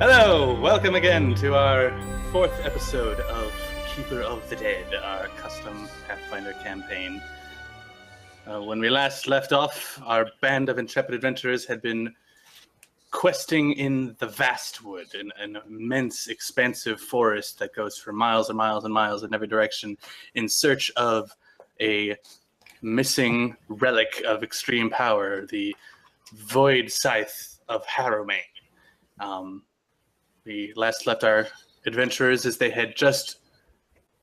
Hello, welcome again to our fourth episode of Keeper of the Dead, our custom Pathfinder campaign. When we last left off, our band of intrepid adventurers had been questing in the Vastwood, an immense, expansive forest that goes for miles and miles and miles in every direction, in search of a missing relic of extreme power, the Void Scythe of Harrowmane. We last left our adventurers as they had just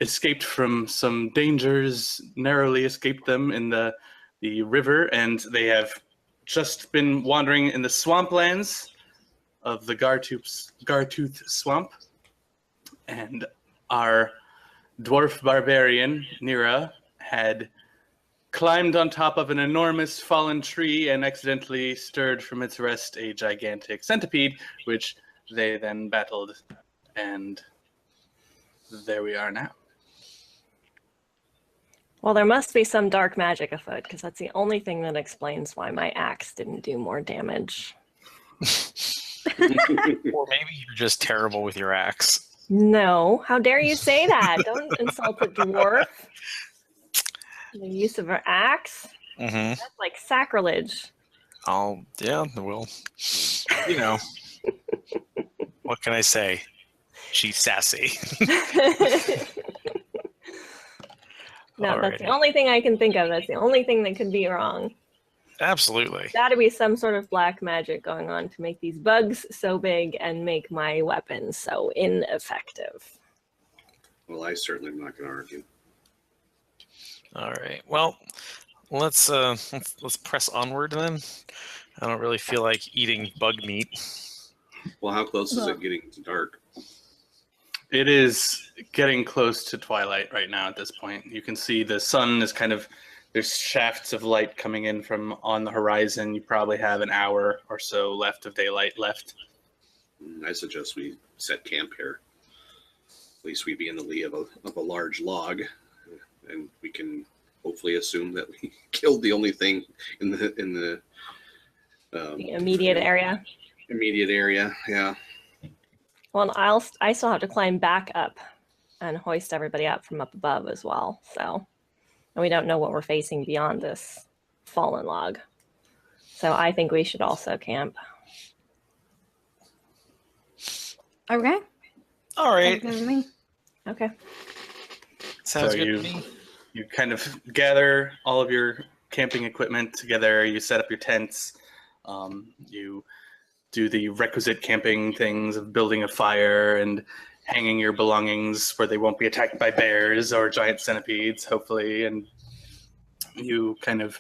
escaped from some dangers, narrowly escaped them in the river, and they have just been wandering in the swamplands of the Gartooth Swamp. And our dwarf barbarian, Nira, had climbed on top of an enormous fallen tree and accidentally stirred from its rest a gigantic centipede, which they then battled, and there we are now. Well, there must be some dark magic afoot, because that's the only thing that explains why my axe didn't do more damage. Or maybe you're just terrible with your axe. No, how dare you say that? Don't insult a dwarf. The use of an axe? Mm-hmm. That's like sacrilege. Oh, yeah, well, you know. What can I say? She's sassy. No, Alrighty. That's the only thing I can think of. That's the only thing that could be wrong. Absolutely. Got to be some sort of black magic going on to make these bugs so big and make my weapons so ineffective. Well, I certainly am not going to argue. All right. Well, let's press onward then. I don't really feel like eating bug meat. Well, how close is it getting to dark? It is getting close to twilight right now at this point. You can see the sun is there's shafts of light coming in from on the horizon. You probably have an hour or so left of daylight left. I suggest we set camp here. At least we'd be in the lee of a large log, and we can hopefully assume that we killed the only thing in the immediate area. Immediate area, yeah. Well, I still have to climb back up and hoist everybody up from up above as well. So, and we don't know what we're facing beyond this fallen log. So I think we should also camp. Okay. All right. Sounds good to me. Okay. Sounds So good to me. You kind of gather all of your camping equipment together. You set up your tents. You do the requisite camping things of building a fire and hanging your belongings where they won't be attacked by bears or giant centipedes, hopefully. And you kind of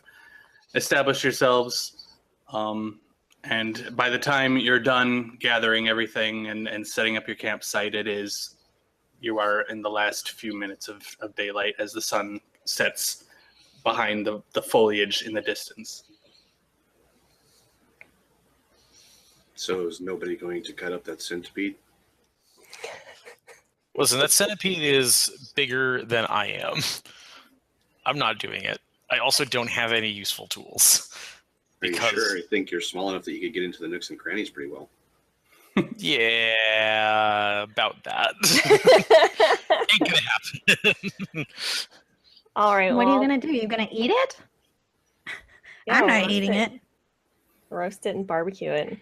establish yourselves. And by the time you're done gathering everything and setting up your campsite, you are in the last few minutes of daylight as the sun sets behind the foliage in the distance. So is nobody going to cut up that centipede? Listen, that centipede is bigger than I am. I'm not doing it. I also don't have any useful tools. Are you sure? I think you're small enough that you could get into the nooks and crannies pretty well. Yeah, about that. Ain't gonna happen. All right. What are you going to do? You're going to eat it? Yeah, I'm not roast eating it. Roast it and barbecue it.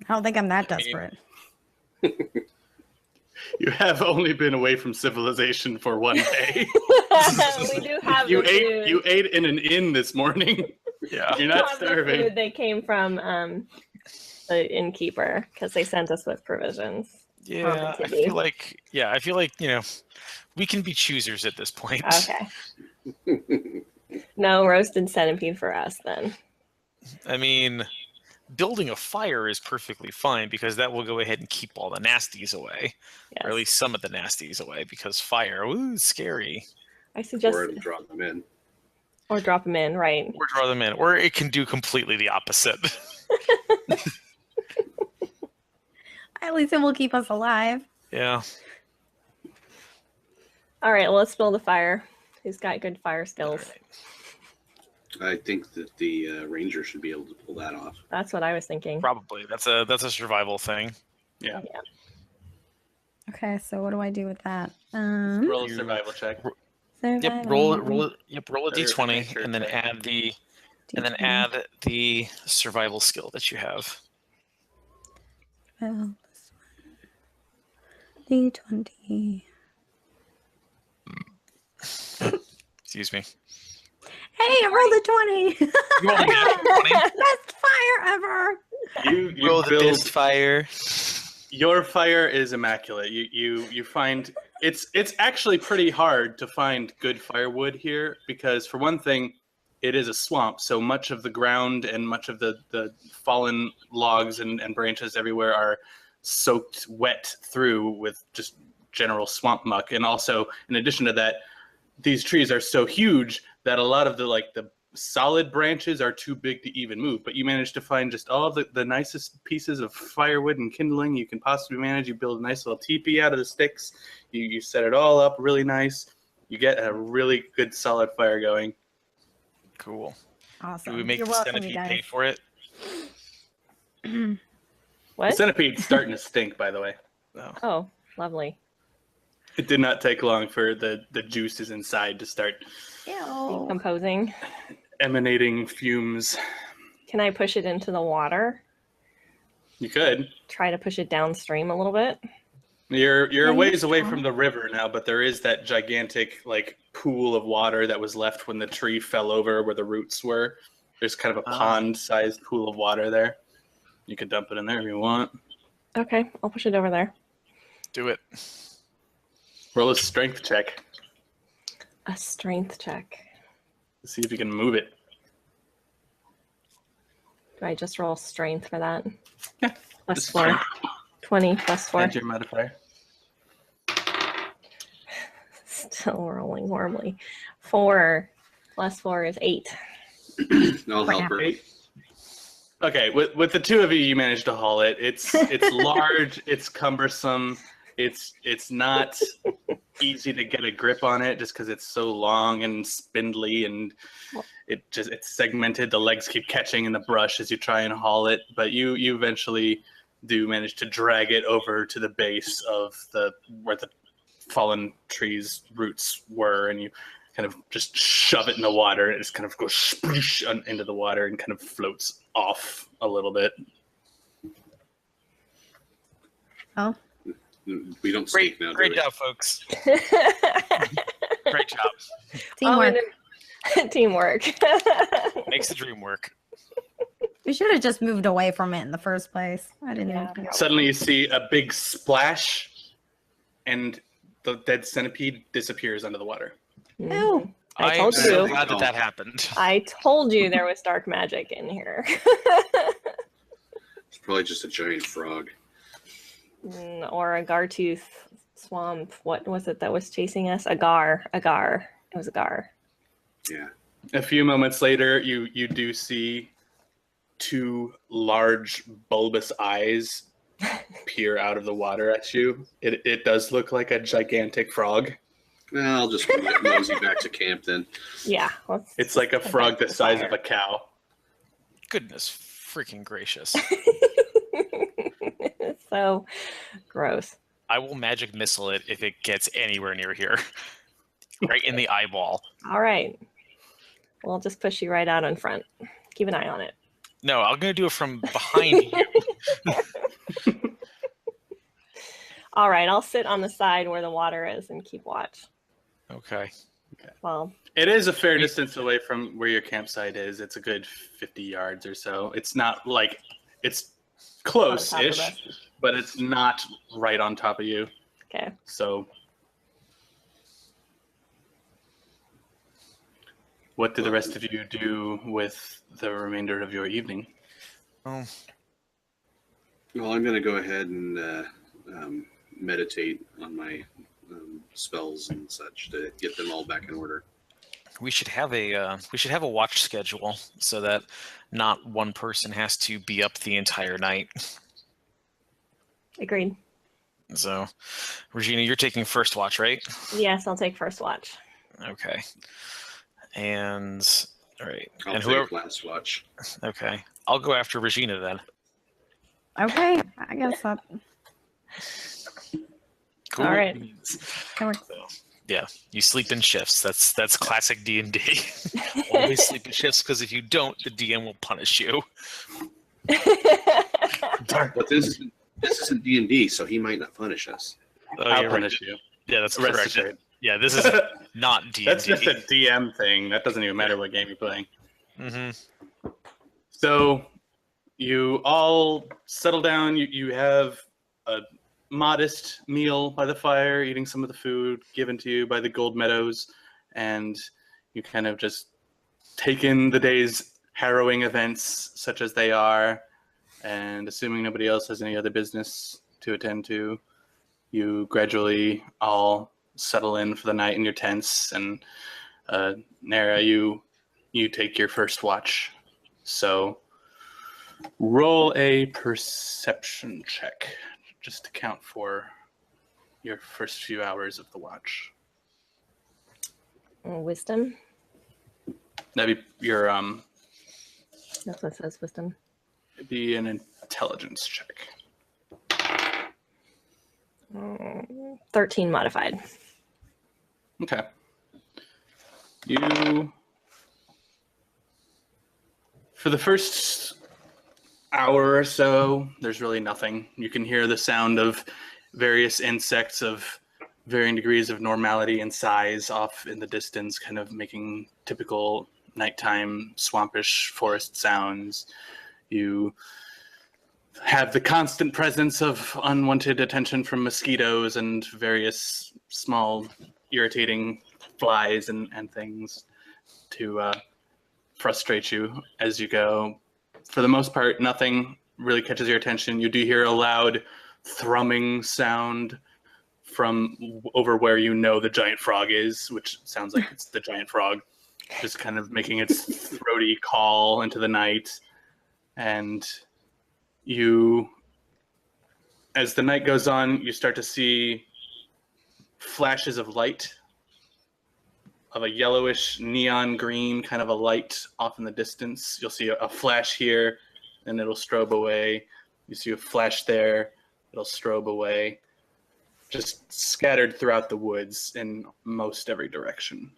I don't think I'm that desperate. You have only been away from civilization for one day. We do have You the food. You ate in an inn this morning. Yeah. You're We not have the starving. food. They came from the innkeeper because they sent us with provisions. Yeah, I feel like we can be choosers at this point. Okay. No roasted centipede for us then. I mean, building a fire is perfectly fine because that will go ahead and keep all the nasties away, Yes. or at least some of the nasties away. Because fire, ooh, scary. I suggest Or draw them in. or drop them in, right? Or draw them in, or it can do completely the opposite. At least it will keep us alive. Yeah. All right, well, let's build a fire. Who's got good fire skills? All right. I think that the ranger should be able to pull that off. That's what I was thinking. Probably. That's a survival thing. Yeah. Okay, so what do I do with that? Roll a survival check. Yep. Survival. Roll a Or d20 nature and then check. add the survival skill that you have. Well, this one. D20. Excuse me. Hey, I rolled a 20. You rolled a nat 20. Best fire ever. You Roll the build best fire. your fire is immaculate. You find it's actually pretty hard to find good firewood here because for one thing, it is a swamp, so much of the ground and much of the fallen logs and branches everywhere are soaked wet through with just general swamp muck. And also, in addition to that, these trees are so huge that a lot of the solid branches are too big to even move. But you manage to find just all the nicest pieces of firewood and kindling you can possibly manage. You build a nice little teepee out of the sticks. You set it all up really nice. You get a really good solid fire going. Cool. Awesome. Do we make You're the welcome, centipede you guys. pay for it? The What? centipede's starting to stink, by the way. No. Oh, lovely. It did not take long for the juices inside to start Ew. Composing. emanating fumes. Can I push it into the water? You could. Try to push it downstream a little bit. You're Yeah, a ways you away can. from the river now, but there is that gigantic pool of water that was left when the tree fell over where the roots were. There's kind of a Ah. pond-sized pool of water there. You can dump it in there if you want. Okay, I'll push it over there. Do it. Roll a strength check A strength check. to see if you can move it. Do I just roll strength for that? Yeah, Plus just 4. strength. 20 plus 4. Add your modifier. Still rolling horribly. 4 plus 4 is 8. I'll help her. Eight. Okay, with the two of you, you managed to haul it. It's large. It's cumbersome. It's not easy to get a grip on it just because it's so long and spindly and it's segmented. The legs keep catching in the brush as you try and haul it, but you eventually do manage to drag it over to the base of where the fallen tree's roots were, and you kind of just shove it in the water. It just kind of goes sploosh into the water and kind of floats off a little bit. Oh, We don't speak now, do Great we? job, folks. Great job. teamwork. Teamwork. Makes the dream work. We should have just moved away from it in the first place. I didn't Yeah. even. Suddenly you see a big splash, and the dead centipede disappears under the water. Mhm. I I'm told so you. glad that happened. I told you there was dark magic in here. It's probably just a giant frog. Or a Gartooth swamp. What was it that was chasing us? A gar. It was a gar. Yeah. A few moments later, you do see two large bulbous eyes peer out of the water at you. It does look like a gigantic frog. Well, I'll just mosey back to camp then. Yeah. It's like a frog the size of a cow. Goodness freaking gracious. So gross. I will magic missile it if it gets anywhere near here. Right in the eyeball. All right. We'll just push you right out in front. Keep an eye on it. No, I'm going to do it from behind you. All right. I'll sit on the side where the water is and keep watch. Okay. Well, It is a fair distance away from where your campsite is. It's a good 50 yards or so. It's not like it's on top of close-ish, us. but it's not right on top of you. Okay. So, what do the rest of you do with the remainder of your evening? Oh, Well, I'm going to go ahead and meditate on my spells and such to get them all back in order. we should have a watch schedule so that not one person has to be up the entire night. Agreed. So, Regina, you're taking first watch, right? Yes, I'll take first watch. Okay. And All right. I'll And take whoever. last watch. Okay. I'll go after Regina then. Okay, I guess that Cool. All right. beans. that works. So, yeah, you sleep in shifts. That's classic D&D. Always sleep in shifts because if you don't, the DM will punish you. But this isn't D&D, so he might not punish us. Oh, I'll you're punish right. you. Yeah, that's Rest correct. assured. Yeah, this is not D&D. That's just a DM thing. That doesn't even matter what game you're playing. Mm-hmm. So you all settle down. You have a modest meal by the fire, eating some of the food given to you by the Gold Meadows, and you kind of just take in the day's harrowing events, such as they are, and assuming nobody else has any other business to attend to, you gradually all settle in for the night in your tents, and Nara, you take your first watch. So roll a perception check just to count for your first few hours of the watch. Wisdom. That'd be your That's what it says, wisdom. it'd be an intelligence check. 13 modified. Okay. You, for the first hour or so, there's really nothing. You can hear the sound of various insects of varying degrees of normality and size off in the distance, kind of making typical nighttime swampish forest sounds. You have the constant presence of unwanted attention from mosquitoes and various small irritating flies and things to frustrate you as you go. For the most part, nothing really catches your attention. You do hear a loud thrumming sound from over where you know the giant frog is, which sounds like it's the giant frog, just kind of making its throaty call into the night. And you, as the night goes on, you start to see flashes of light, of a yellowish neon green kind of a light off in the distance. You'll see a flash here, and it'll strobe away. You see a flash there, it'll strobe away. Just scattered throughout the woods in most every direction.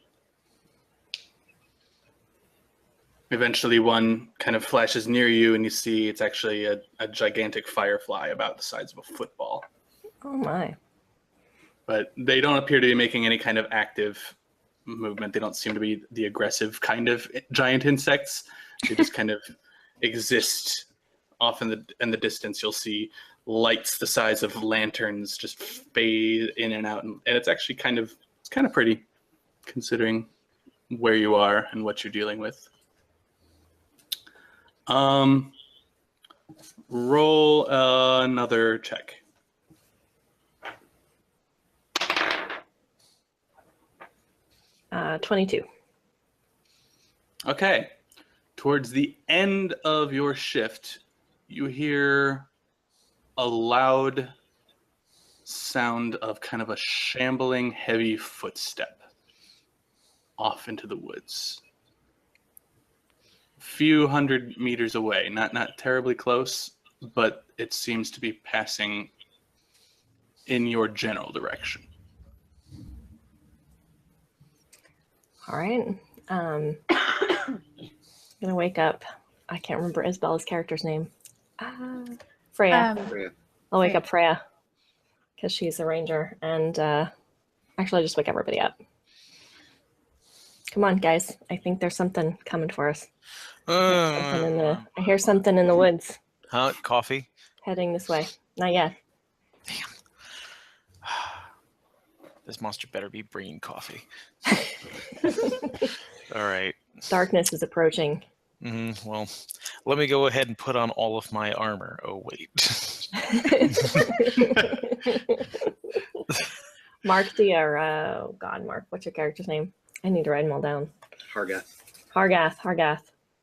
Eventually one kind of flashes near you, and you see it's actually a gigantic firefly about the size of a football. Oh my. But they don't appear to be making any kind of active movement. They don't seem to be the aggressive kind of giant insects. They just kind of exist off in the distance. You'll see lights the size of lanterns just fade in and out, and it's actually kind of pretty, considering where you are and what you're dealing with. Roll another check. Uh, 22. Okay. Towards the end of your shift, you hear a loud sound of kind of a shambling, heavy footstep off into the woods. A few hundred meters away, not terribly close, but it seems to be passing in your general direction. All right. Gonna wake up. I can't remember Isabel's character's name. Freya. I'll wake up Freya because she's a ranger, and actually, I'll just wake everybody up. Come on, guys. I think there's something coming for us. I hear something in the woods Huh? Coffee? heading this way. Not yet. Damn. This monster better be bringing coffee. All right. Darkness is approaching. Well, let me go ahead and put on all of my armor. Oh, wait. Mark oh God, Mark, what's your character's name? I need to write them all down. Hargath.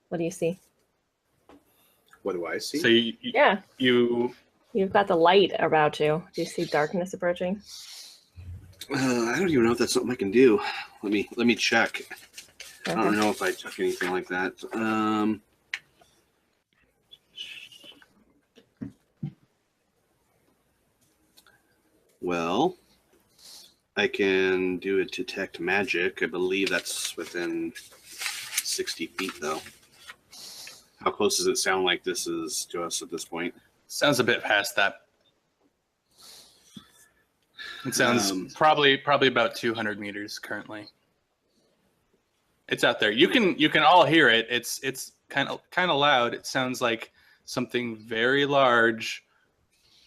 What do you see? What do I see? So You've got the light about you. Do you see darkness approaching? I don't even know if that's something I can do. Let me check. I don't know if I took anything like that. Well, I can do a detect magic. I believe that's within 60 feet, though. How close does it sound like this is to us at this point? Sounds a bit past that. It sounds probably about 200 meters currently. It's out there. You can all hear it. It's kind of loud. It sounds like something very large,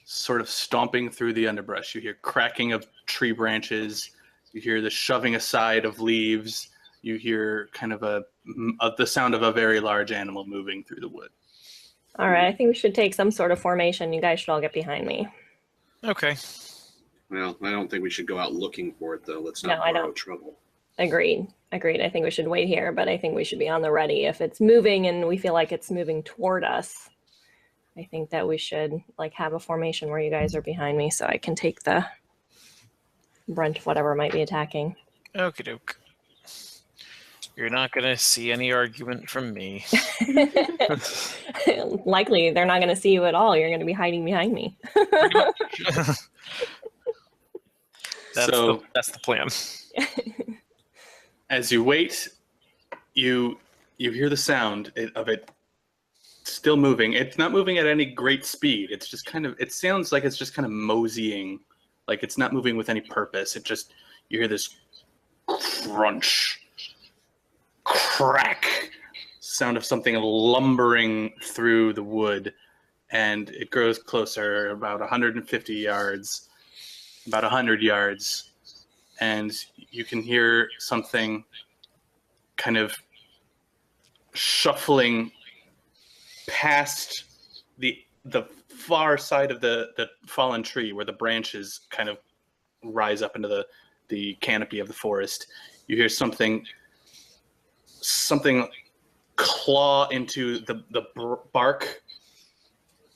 sort of stomping through the underbrush. You hear cracking of tree branches. You hear the shoving aside of leaves. You hear kind of the sound of a very large animal moving through the wood. All right, I think we should take some sort of formation. You guys should all get behind me. Okay. Well, I don't think we should go out looking for it, though. Let's not borrow trouble. Agreed. I think we should wait here, but I think we should be on the ready. If it's moving and we feel like it's moving toward us, I think that we should have a formation where you guys are behind me so I can take the brunt of whatever might be attacking. Okie doke. You're not going to see any argument from me. Likely, they're not going to see you at all. You're going to be hiding behind me. That's the plan. As you wait, you hear the sound of it still moving. It's not moving at any great speed. It's just it sounds like it's just kind of moseying. Like it's not moving with any purpose. You hear this crunch, crack sound of something lumbering through the wood, and it grows closer, about 150 yards, about 100 yards, and you can hear something kind of shuffling past the far side of the fallen tree where the branches kind of rise up into the canopy of the forest. You hear something claw into the bark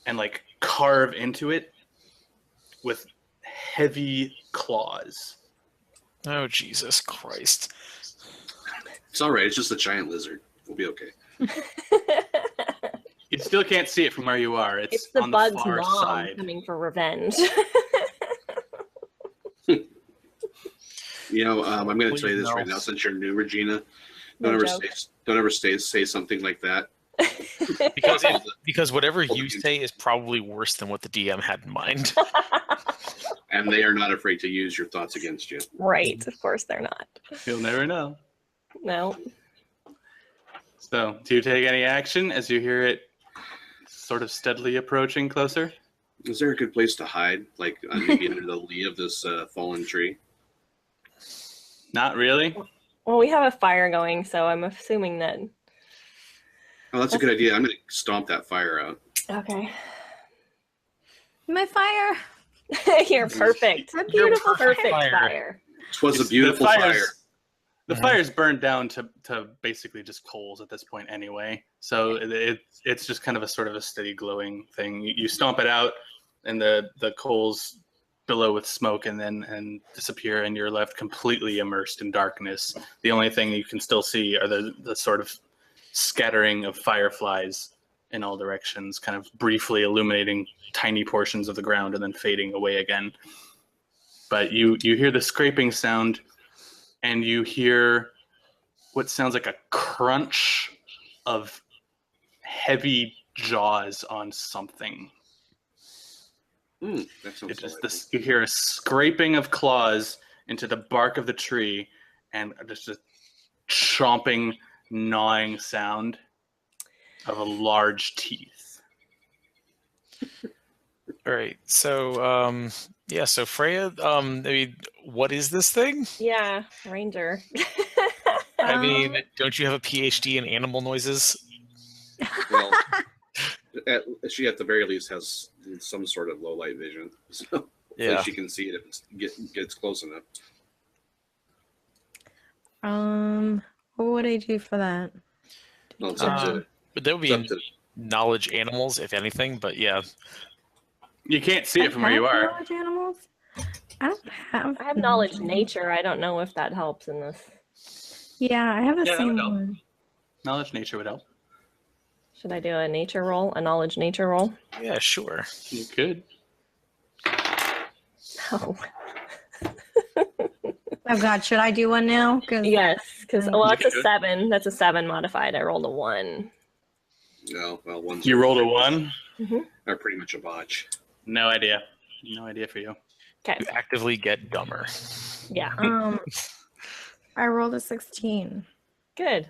and carve into it with heavy claws. Oh, Jesus Christ. It's all right. It's just a giant lizard. We'll be okay. You still can't see it from where you are. It's the on bug's the far mom side. coming for revenge. I'm going to tell you this right now, since you're new, Regina. Don't ever say something like that. Because whatever you say is probably worse than what the DM had in mind. And they are not afraid to use your thoughts against you. Right, of course they're not. You'll never know. No. So, do you take any action as you hear it sort of steadily approaching closer? Is there a good place to hide, maybe under the lee of this fallen tree? Not really. Well, we have a fire going, so I'm assuming that... Oh, that's a good idea. I'm going to stomp that fire out. Okay. My fire. You're perfect. A beautiful perfect fire. Twas a beautiful fire. The fire's burned down to basically just coals at this point anyway. So it's just kind of a sort of a steady glowing thing. You stomp it out, and the coals billow with smoke and disappear, and you're left completely immersed in darkness. The only thing you can still see are the sort of scattering of fireflies in all directions, kind of briefly illuminating tiny portions of the ground and then fading away again. But you hear the scraping sound, and you hear what sounds like a crunch of heavy jaws on something. That sounds You hear a scraping of claws into the bark of the tree, and just a chomping, gnawing sound of a large teeth. All right. So, so Freya, what is this thing? Yeah, ranger. I mean, don't you have a PhD in animal noises? Well, she at the very least has some sort of low light vision, so yeah, she can see it if it gets close enough. What would I do for that? Well, it's up to, but there would be knowledge animals, if anything. But yeah, you can't see it from where you are. Knowledge animals? I don't have. I have knowledge nature. I don't know if that helps in this. Yeah, I have the Yeah, that same would help. one. Knowledge nature would help. Should I do a nature roll, a knowledge nature roll? Yeah, sure. You could. Oh, Oh God, should I do one now? 'Cause yes, because I- well, You it's can a do it. 7. That's a 7 modified. I rolled a 1. No, well, ones You are- rolled a 1? are pretty much a botch. No idea. No idea for you. Okay. You actively get dumber. Yeah. I rolled a 16. Good.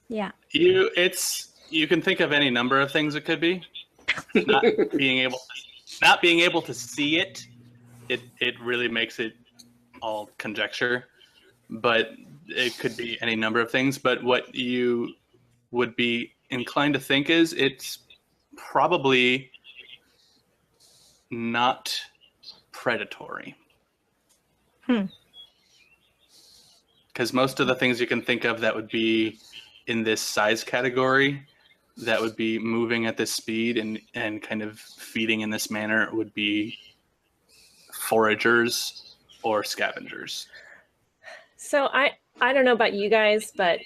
Yeah. You can think of any number of things it could be. Not being able to see it really makes it all conjecture. But it could be any number of things. But what you would be inclined to think is it's probably not predatory. Because most of the things you can think of that would be in this size category, that would be moving at this speed and kind of feeding in this manner, would be foragers or scavengers. So I don't know about you guys, but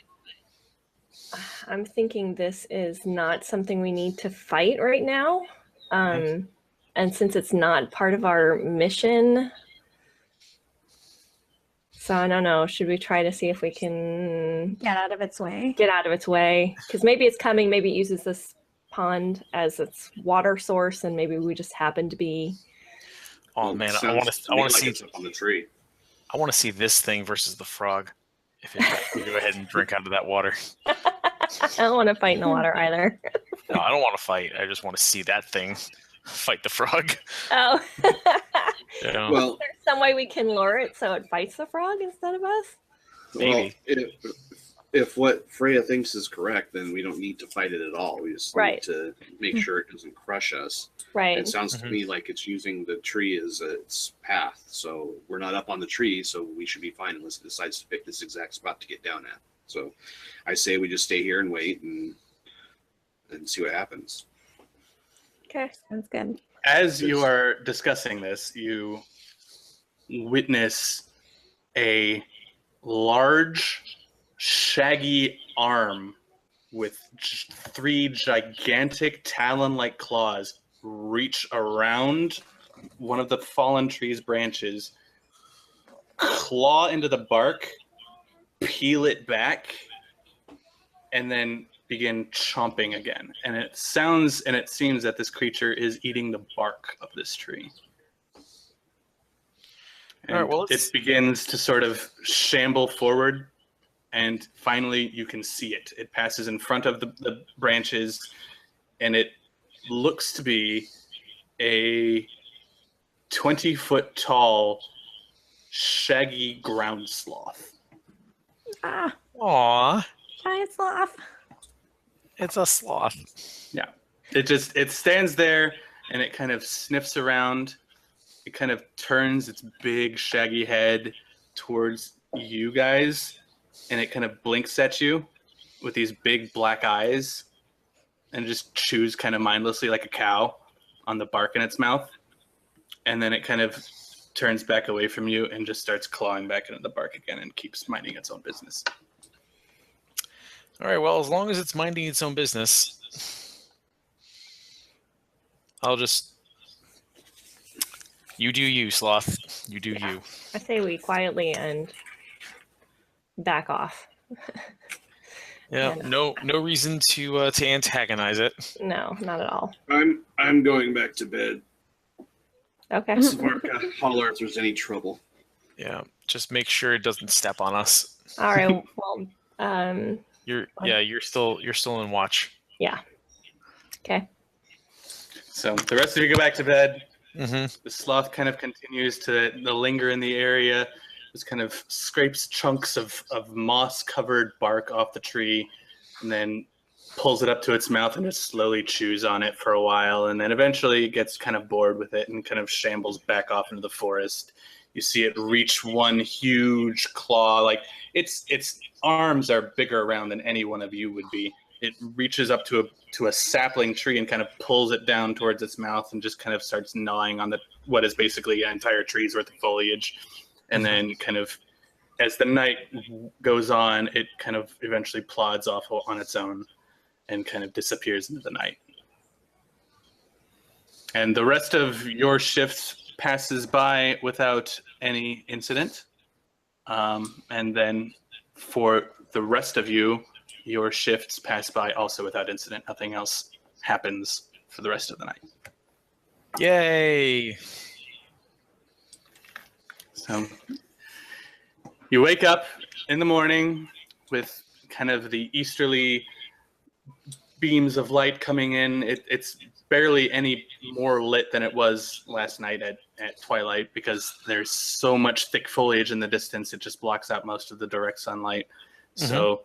I'm thinking this is not something we need to fight right now. And since it's not part of our mission, so I don't know, should we try to see if we can Get out of its way. get out of its way? Because maybe it's coming, maybe it uses this pond as its water source, and maybe we just happen to be. Oh man, I Sounds want to me see it's up on the tree. I want to see this thing versus the frog. If we go ahead and drink out of that water. I don't want to fight in the water either. No, I don't want to fight. I just want to see that thing fight the frog. Oh. You know? Well, Is there some way we can lure it so it fights the frog instead of us? Maybe. If what Freya thinks is correct, then we don't need to fight it at all. We just Right. need to make sure it doesn't crush us. Right. It sounds to me like it's using the tree as its path. So we're not up on the tree, so we should be fine unless it decides to pick this exact spot to get down at. So I say we just stay here and wait and see what happens. Okay. Sounds good. As you are discussing this, you witness a large, shaggy arm with 3 gigantic talon-like claws reach around one of the fallen tree's branches, claw into the bark, peel it back, and then begin chomping again. And it sounds and it seems that this creature is eating the bark of this tree. And All right, well, it begins to sort of shamble forward, and finally you can see it. It passes in front of the branches, and it looks to be a 20-foot tall, shaggy ground sloth. Ah, Aw, giant sloth. it's a sloth. Yeah. It stands there and it kind of sniffs around. It kind of turns its big shaggy head towards you guys, and it kind of blinks at you with these big black eyes and just chews kind of mindlessly like a cow on the bark in its mouth. And then it kind of turns back away from you and just starts clawing back into the bark again and keeps minding its own business. All right, well, as long as it's minding its own business, I'll just... You do you, sloth. You do you. I say we quietly and back off. Yeah, Yeah. no reason to antagonize it. No, not at all. I'm going back to bed. Okay. Svarka, holler if there's any trouble. Yeah, just make sure it doesn't step on us. All right. Well, You're still in watch. yeah. Okay. So the rest of you go back to bed. Mm-hmm. The sloth kind of continues to linger in the area. Just kind of scrapes chunks of moss-covered bark off the tree, and then pulls it up to its mouth and just slowly chews on it for a while, and then eventually gets kind of bored with it and kind of shambles back off into the forest. You see it reach one huge claw, like its arms are bigger around than any one of you would be. It reaches up to a sapling tree and kind of pulls it down towards its mouth and just kind of starts gnawing on what is basically an entire tree's worth of foliage. And then kind of as the night goes on, it kind of eventually plods off on its own and kind of disappears into the night. And the rest of your shifts passes by without any incident. And then for the rest of you, your shifts pass by also without incident. Nothing else happens for the rest of the night. Yay! So you wake up in the morning with kind of the easterly beams of light coming in. It's barely any more lit than it was last night at twilight because there's so much thick foliage in the distance. It just blocks out most of the direct sunlight. So,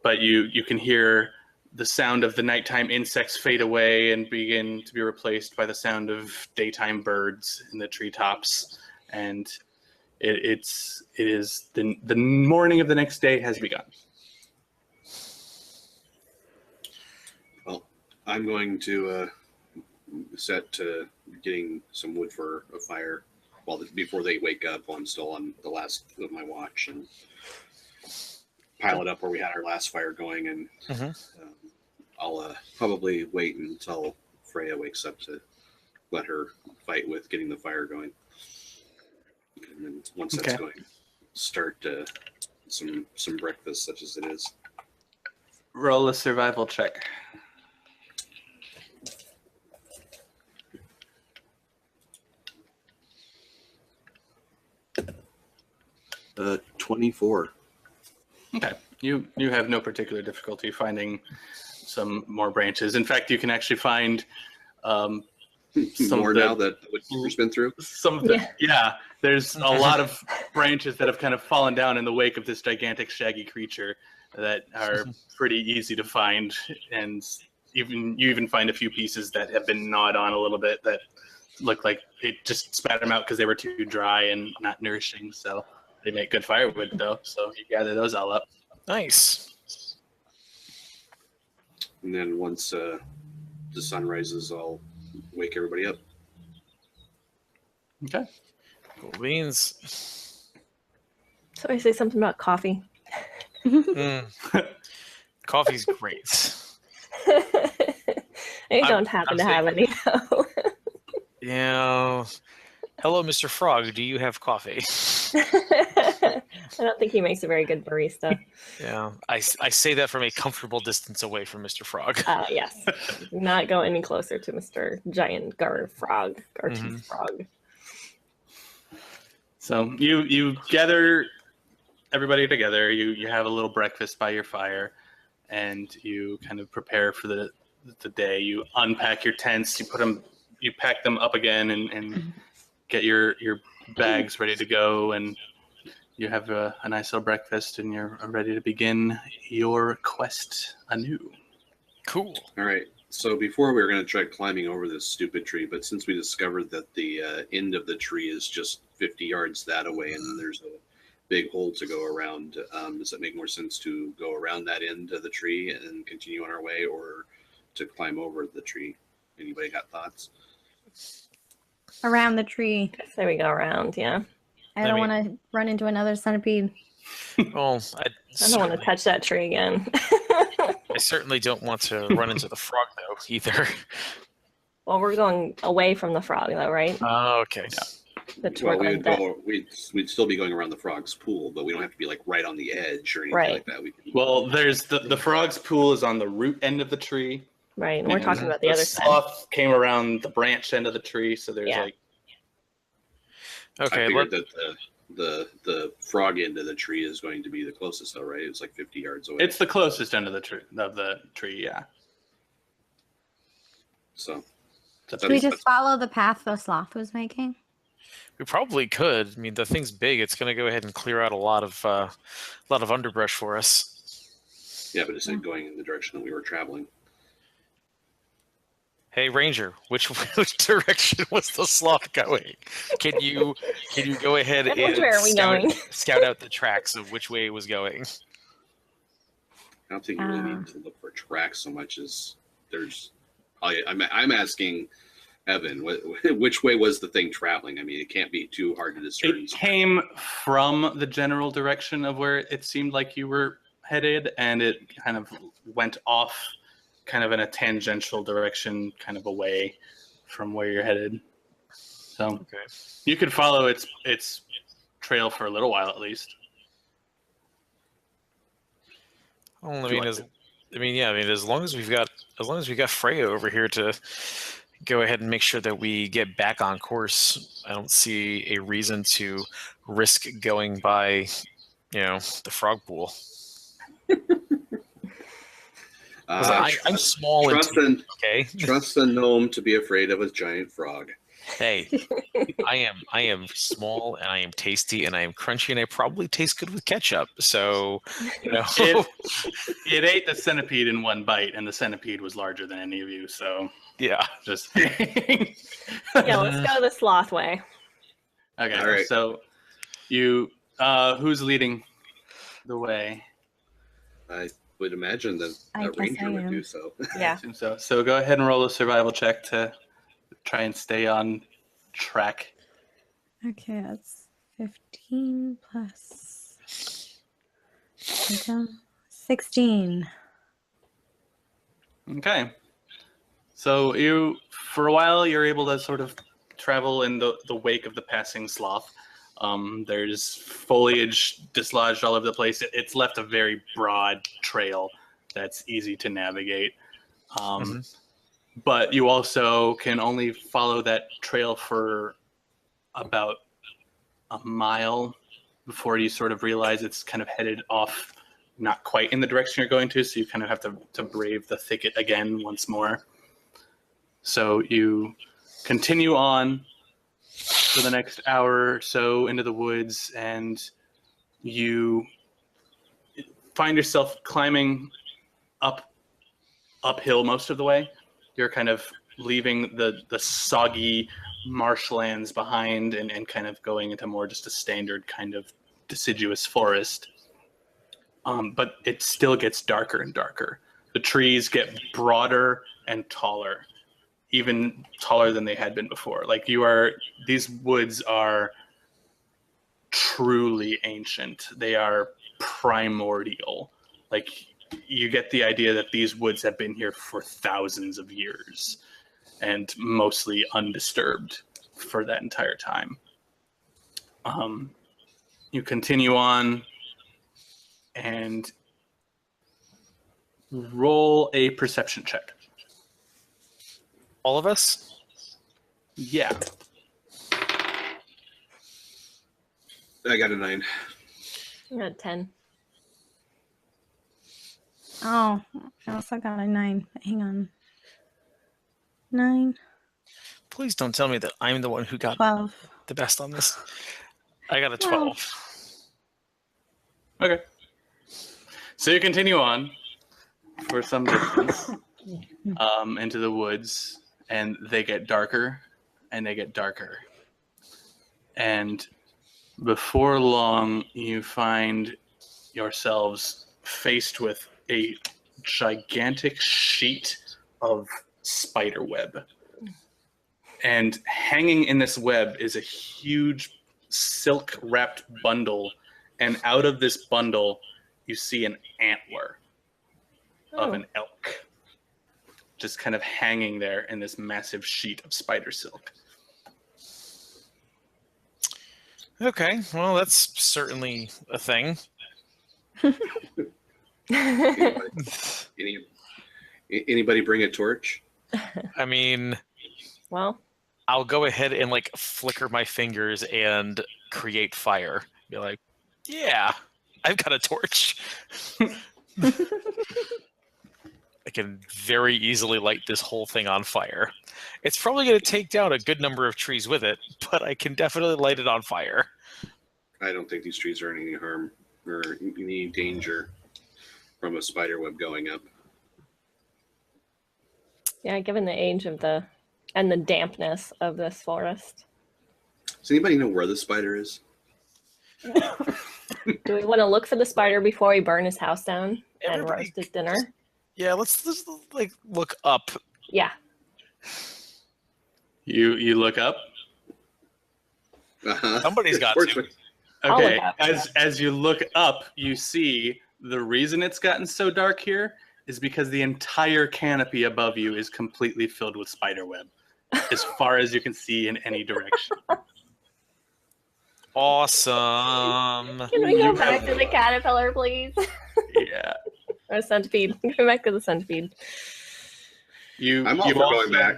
but you can hear the sound of the nighttime insects fade away and begin to be replaced by the sound of daytime birds in the treetops. And it is the morning of the next day has begun. Well, I'm going to set to getting some wood for a fire before they wake up while I'm still on the last of my watch, and pile it up where we had our last fire going. And I'll probably wait until Freya wakes up to let her fight with getting the fire going. And then once that's going, start some breakfast, such as it is. Roll a survival check. 24. Okay. You have no particular difficulty finding some more branches. In fact, you can actually find some more now that what you've been through. Some of the, there's a lot of branches that have kind of fallen down in the wake of this gigantic shaggy creature that are pretty easy to find, and you even find a few pieces that have been gnawed on a little bit that look like it just spat them out because they were too dry and not nourishing. So they make good firewood though. So you gather those all up. Nice. And then once the sun rises, I'll wake everybody up. Okay. Cool beans. So I say something about coffee. Coffee's great. I don't happen to have any though. Yeah. Hello, Mr. Frog. Do you have coffee? I don't think he makes a very good barista. Yeah. I say that from a comfortable distance away from Mr. Frog. Yes. Do not go any closer to Mr. Giant Garteeth Frog. So you gather everybody together. You have a little breakfast by your fire, and you kind of prepare for the day. You unpack your tents. You pack them up again, and get your bags ready to go. And you have a nice little breakfast, and you're ready to begin your quest anew. Cool. All right. So before we were going to try climbing over this stupid tree, but since we discovered that the end of the tree is just 50 yards that away, and then there's a big hole to go around, does it make more sense to go around that end of the tree and continue on our way, or to climb over the tree? Anybody got thoughts? Around the tree. There we go around, yeah. I don't want to run into another centipede. Well, I don't want to touch that tree again. I certainly don't want to run into the frog, though, either. Well, we're going away from the frog, though, right? Oh, okay. Yeah. Well, we'd still be going around the frog's pool, but we don't have to be like right on the edge or anything like that. Well, there's the frog's pool is on the root end of the tree. Right, and we're talking about the other side. The sloth came around the branch end of the tree, so there's like. Okay. I figured that the frog end of the tree is going to be the closest, though, right? It's like 50 yards away. It's the closest end of the tree, yeah. So. Should we just follow the path the sloth was making? We probably could. I mean, the thing's big. It's going to go ahead and clear out a lot of underbrush for us. Yeah, but it's going in the direction that we were traveling. Hey, Ranger, which direction was the sloth going? Can you go ahead and scout out the tracks of which way it was going? I don't think you really need to look for tracks so much as there's. I'm asking Evan, which way was the thing traveling? I mean, it can't be too hard to discern. It came from the general direction of where it seemed like you were headed, and it kind of went off kind of in a tangential direction, kind of away from where you're headed. So you could follow its trail for a little while at least. Well, as long as we've got Freya over here to go ahead and make sure that we get back on course, I don't see a reason to risk going by, the frog pool. I'm small and okay. Trust a gnome to be afraid of a giant frog. Hey, I am small and I am tasty and I am crunchy and I probably taste good with ketchup. So, it ate the centipede in one bite, and the centipede was larger than any of you. So yeah, just yeah. Let's go the sloth way. Okay, all right. So you, who's leading the way? I would imagine that a ranger would do so. Yeah. I assume so. So go ahead and roll a survival check to try and stay on track. Okay, that's 15 plus 16. Okay. So for a while, you're able to sort of travel in the wake of the passing sloth. There's foliage dislodged all over the place. It's left a very broad trail that's easy to navigate. But you also can only follow that trail for about a mile before you sort of realize it's kind of headed off, not quite in the direction you're going to, so you kind of have to brave the thicket again once more. So you continue on for the next hour or so into the woods, and you find yourself climbing uphill most of the way. You're kind of leaving the soggy marshlands behind and kind of going into more just a standard kind of deciduous forest. But it still gets darker and darker. The trees get broader and taller, even taller than they had been before. Like these woods are truly ancient. They are primordial. Like, you get the idea that these woods have been here for thousands of years and mostly undisturbed for that entire time. You continue on and roll a perception check. All of us? Yeah. I got a 9. I got 10. Oh, I also got a 9. Hang on. 9. Please don't tell me that I'm the one who got 12. the best on this. I got a 12. Okay. So you continue on for some distance into the woods, and they get darker and they get darker. And before long, you find yourselves faced with a gigantic sheet of spider web. And hanging in this web is a huge silk-wrapped bundle. And out of this bundle, you see an antler of an elk just kind of hanging there in this massive sheet of spider silk. Okay, well, that's certainly a thing. Anybody bring a torch? I mean, well, I'll go ahead and flicker my fingers and create fire. Be like, yeah, I've got a torch. I can very easily light this whole thing on fire. It's probably going to take down a good number of trees with it, but I can definitely light it on fire. I don't think these trees are in any harm or any danger from a spider web going up. Yeah, given the age of the dampness of this forest. Does anybody know where the spider is? Do we want to look for the spider before we burn his house down and roast his dinner? Yeah, let's look up. Yeah. You look up. Somebody's got to. I'll Okay, look up, as you look up, you see the reason it's gotten so dark here is because the entire canopy above you is completely filled with spider web, as far as you can see in any direction. Awesome. Can we go back to the caterpillar, please? Yeah. Or centipede. Go back to the centipede. I'm all you for going back.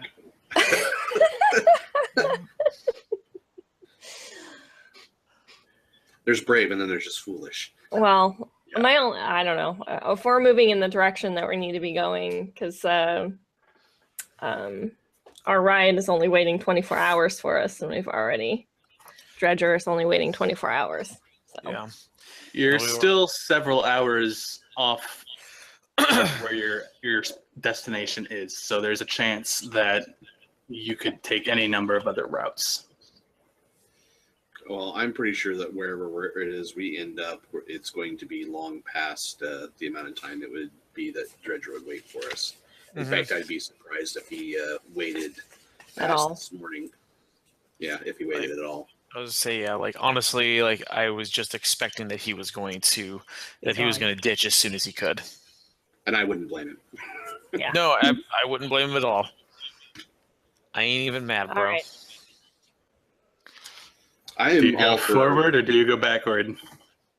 There's brave, and then there's just foolish. Well, Yeah. I don't know. If we're moving in the direction that we need to be going, because our ride is only waiting 24 hours for us, and we've already Dredger is only waiting 24 hours. So. Yeah. You're No, we were- still several hours off where your destination is, so there's a chance that you could take any number of other routes. Well, I'm pretty sure that wherever it is we end up, it's going to be long past the amount of time it would be that Dredger would wait for us. In fact, I'd be surprised if he waited At past all. this morning. Yeah, if he waited at all. I was say, yeah, like honestly, like I was just expecting that he was going to ditch as soon as he could. And I wouldn't blame him. Yeah. No, I wouldn't blame him at all. I ain't even mad, All bro. right. I Do you am go all for forward or do you go backward?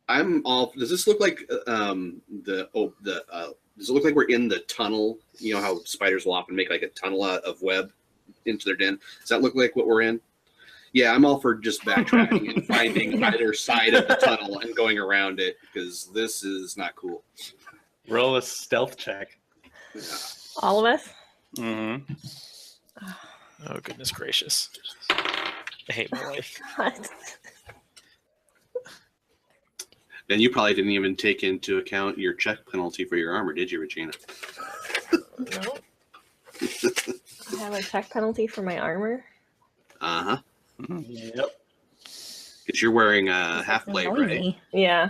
I'm all. Does this look like does it look like we're in the tunnel? You know how spiders will often make like a tunnel out of web into their den. Does that look like what we're in? Yeah, I'm all for just backtracking and finding either side of the tunnel and going around it because this is not cool. Roll a stealth check. Yeah. All of us? Mm-hmm. Oh goodness gracious! I hate my life. God. And you probably didn't even take into account your check penalty for your armor, did you, Regina? No. I have a check penalty for my armor. Uh-huh. Yep. Because you're wearing a half blade, right? Noisy. Yeah.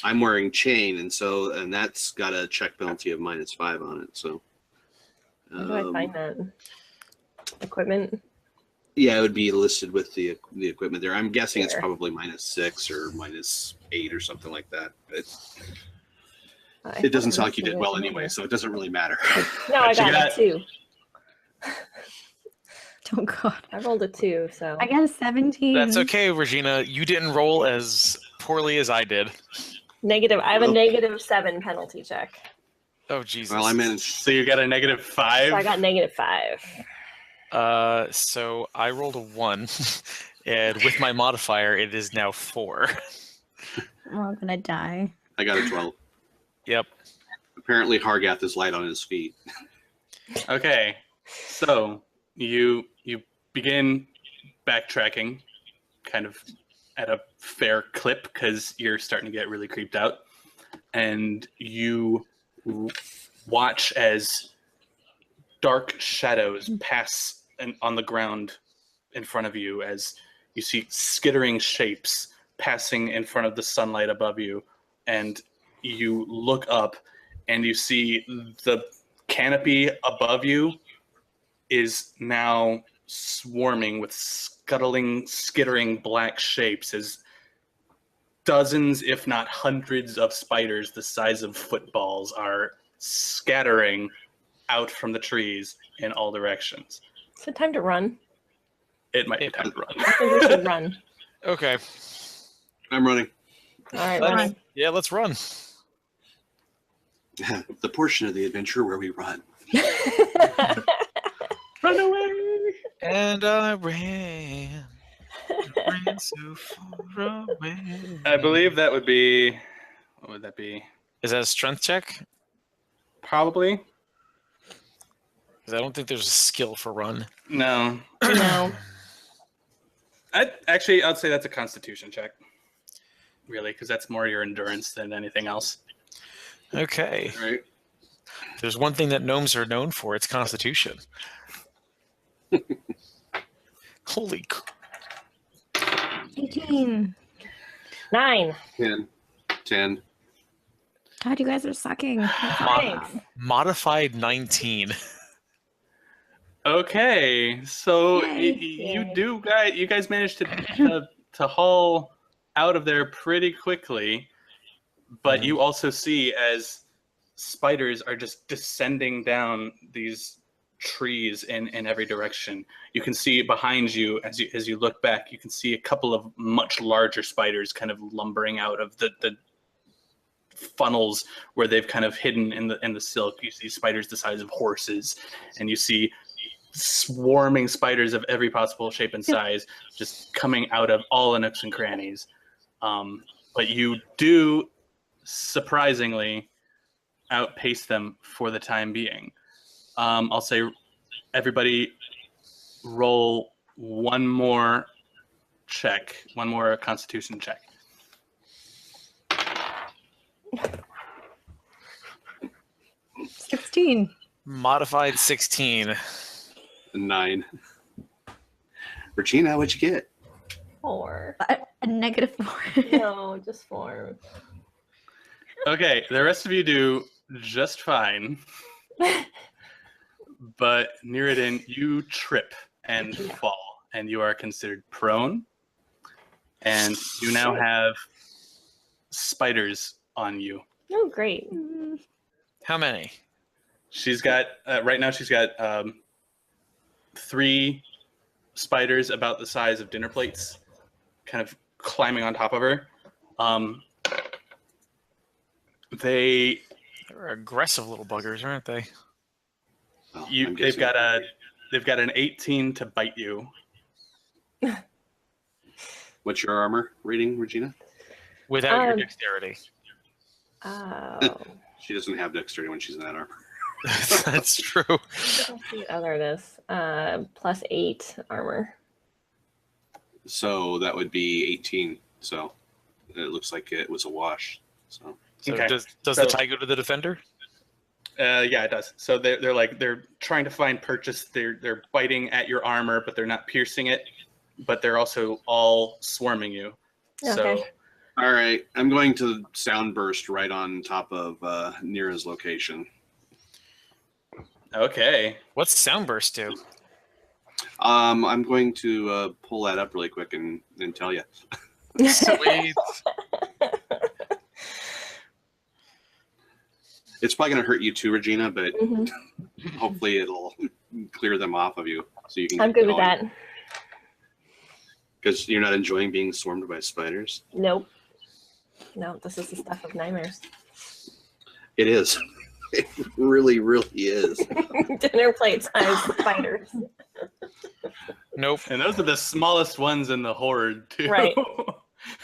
I'm wearing chain, and that's got a check penalty of -5 on it. So, Where do I find that? Equipment? yeah, it would be listed with the equipment there. I'm guessing it's Sure. probably -6 or -8 or something like that. I It doesn't thought sound like you listed did it well in anyway, there. so it doesn't really matter. No, I But you got got- a 2. Oh god. I rolled a 2, so. I got a 17. That's okay, Regina. You didn't roll as poorly as I did. Negative. I have a Well- -7 penalty check. Oh Jesus. Well, I managed. So you got a -5. So I got -5. So I rolled a 1, and with my modifier, it is now 4. We're all gonna die. I got a 12. Yep. Apparently, Hargath is light on his feet. Okay, so you begin backtracking, kind of at a fair clip because you're starting to get really creeped out, and you watch as dark shadows pass on the ground in front of you as you see skittering shapes passing in front of the sunlight above you, and you look up and you see the canopy above you is now swarming with skittering black shapes as dozens, if not hundreds of spiders the size of footballs are scattering out from the trees in all directions. Is it time to run? It might be time to I run. think we should run. Okay. I'm running. All right, Let's- run. Yeah, let's run. The portion of the adventure where we run. Run away! And I ran so far away. I believe that would be. What would that be? Is that a strength check? Probably. Because I don't think there's a skill for run. No. No. I'd say that's a Constitution check. Really, because that's more your endurance than anything else. Okay. Right? There's one thing that gnomes are known for. It's Constitution. Holy. 18. 9. 10. God, you guys are sucking. Thanks. Modified 19. Okay, so Yay. you guys managed to haul out of there pretty quickly, but you also see as spiders are just descending down these trees in every direction. You can see behind you as you look back, you can see a couple of much larger spiders kind of lumbering out of the funnels where they've kind of hidden in the silk. You see spiders the size of horses, and you see swarming spiders of every possible shape and size just coming out of all the nooks and crannies. But you do surprisingly outpace them for the time being. I'll say everybody roll one more constitution check. 16. Modified 16. 9. Regina, what'd you get? 4. A negative 4. No, just 4. Okay, the rest of you do just fine. But Niridin, you trip and fall, and you are considered prone. And you now have spiders on you. Oh, great. How many? She's got right now. She's got 3 spiders about the size of dinner plates, kind of climbing on top of her. They're aggressive little buggers, aren't they? Oh, they've got an 18 to bite you. What's your armor rating, Regina? Without your dexterity. Oh. She doesn't have dexterity when she's in that armor. That's true. Let's see what other it is. Plus 8 armor. So that would be 18. So it looks like it was a wash. So Okay. Does So- the tie go to the defender? Yeah, it does. So they're trying to find purchase. They're biting at your armor, but they're not piercing it. But they're also all swarming you. Okay. So all right, I'm going to sound burst right on top of Nira's location. okay. What's Soundburst do? I'm going to pull that up really quick and tell you. Sweet. It's probably going to hurt you too, Regina, but Mhm. hopefully it'll clear them off of you so you can. I'm good with that. Because you're not enjoying being swarmed by spiders. Nope. No, this is the stuff of nightmares. It is. It really, really is. Dinner plate size spiders. Nope. And those are the smallest ones in the horde too. Right.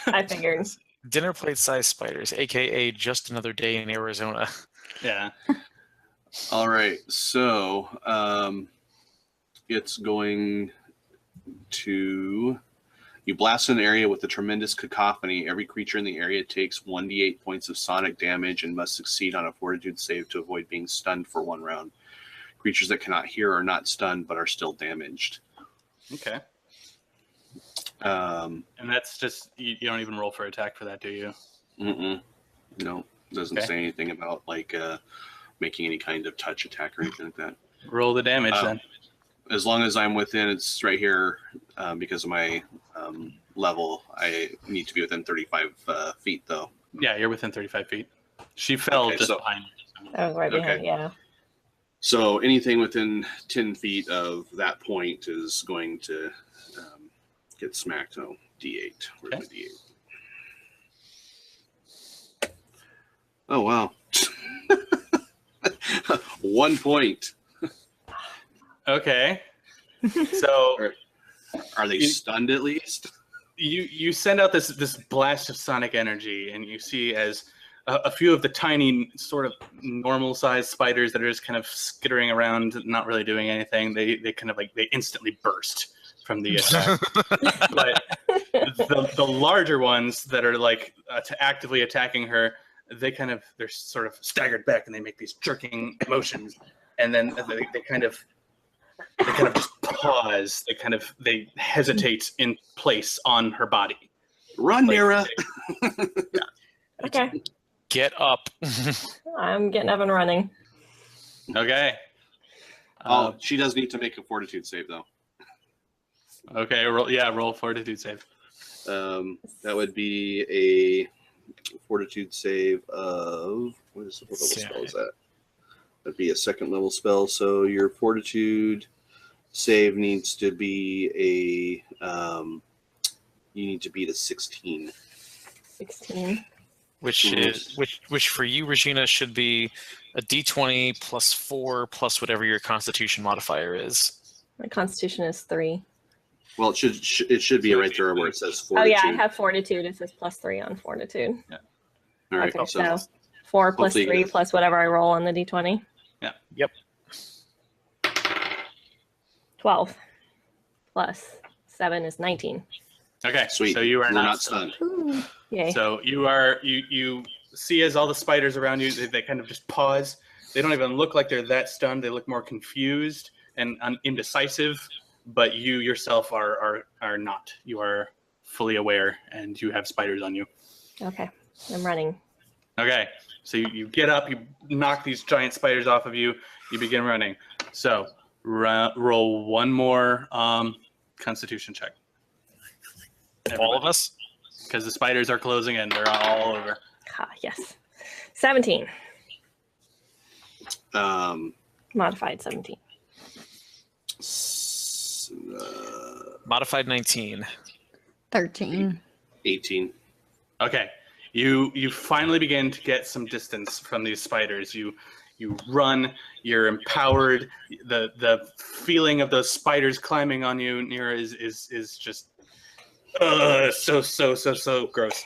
I figured. Dinner plate sized spiders, aka just another day in Arizona. Yeah. All right, so it's going to. You blast an area with a tremendous cacophony. Every creature in the area takes 1d8 points of sonic damage and must succeed on a fortitude save to avoid being stunned for 1 round. Creatures that cannot hear are not stunned but are still damaged. Okay. Um, And that's just you don't even roll for attack for that, do you? no, doesn't Okay. say anything about like making any kind of touch attack or anything like that. Roll the damage then. As long as I'm within, it's right here because of my level. I need to be within 35 feet, though. Yeah, you're within 35 feet. She fell Okay, just so- behind you. That was right behind. Okay. Yeah. So anything within 10 feet of that point is going to get smacked. Oh, D8. Where's my D8? Oh, wow. 1 point. Okay. So Are they stunned at least? you send out this blast of sonic energy, and you see as a few of the tiny sort of normal sized spiders that are just kind of skittering around, not really doing anything. They kind of they instantly burst from the attack. But the larger ones that are actively attacking her, they're sort of staggered back and they make these jerking motions, and then they kind of just pause. They hesitate in place on her body. Run, Nira! Okay. Get up. I'm getting up and running. Okay. She does need to make a fortitude save, though. Okay, roll fortitude save. That would be a fortitude save of what level spell is that? That'd be a second level spell. So your fortitude save needs to be you need to beat a 16. 16. Which for you, Regina, should be a D20 plus 4 plus whatever your Constitution modifier is. My Constitution is 3. Well, it should be right there where it says fortitude. Oh yeah, I have fortitude. It says +3 on fortitude. Yeah. All right. Okay, so 4 plus 3 plus whatever I roll on the D20. Yeah. Yep. 12 plus 7 is 19. Okay, Sweet. So you are not stunned. Ooh. Yay. So you see as all the spiders around you, they kind of just pause. They don't even look like they're that stunned. They look more confused and indecisive. But you yourself are not. You are fully aware, and you have spiders on you. Okay, I'm running. Okay, so you get up, you knock these giant spiders off of you, you begin running. So roll one more Constitution check. All of us? Because the spiders are closing in. They're all over. Ah, yes. 17. Modified 17. Modified 19. 13. 18. Okay, you finally begin to get some distance from these spiders. You run. You're empowered. The feeling of those spiders climbing on you, Nira, is just so gross.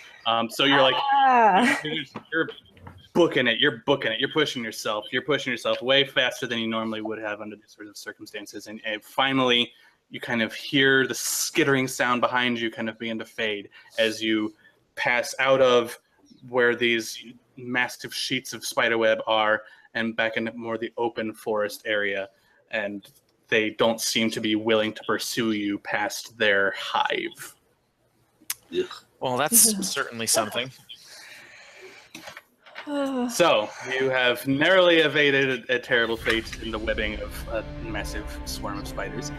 So you're like you're booking it. You're pushing yourself. You're pushing yourself way faster than you normally would have under these sort of circumstances. And finally, you kind of hear the skittering sound behind you kind of begin to fade as you pass out of where these massive sheets of spiderweb are and back into more the open forest area. And they don't seem to be willing to pursue you past their hive. Ugh. Well, that's certainly something. So, you have narrowly evaded a terrible fate in the webbing of a massive swarm of spiders,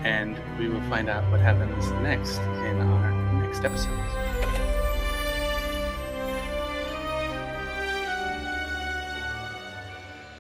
and we will find out what happens next in our next episode.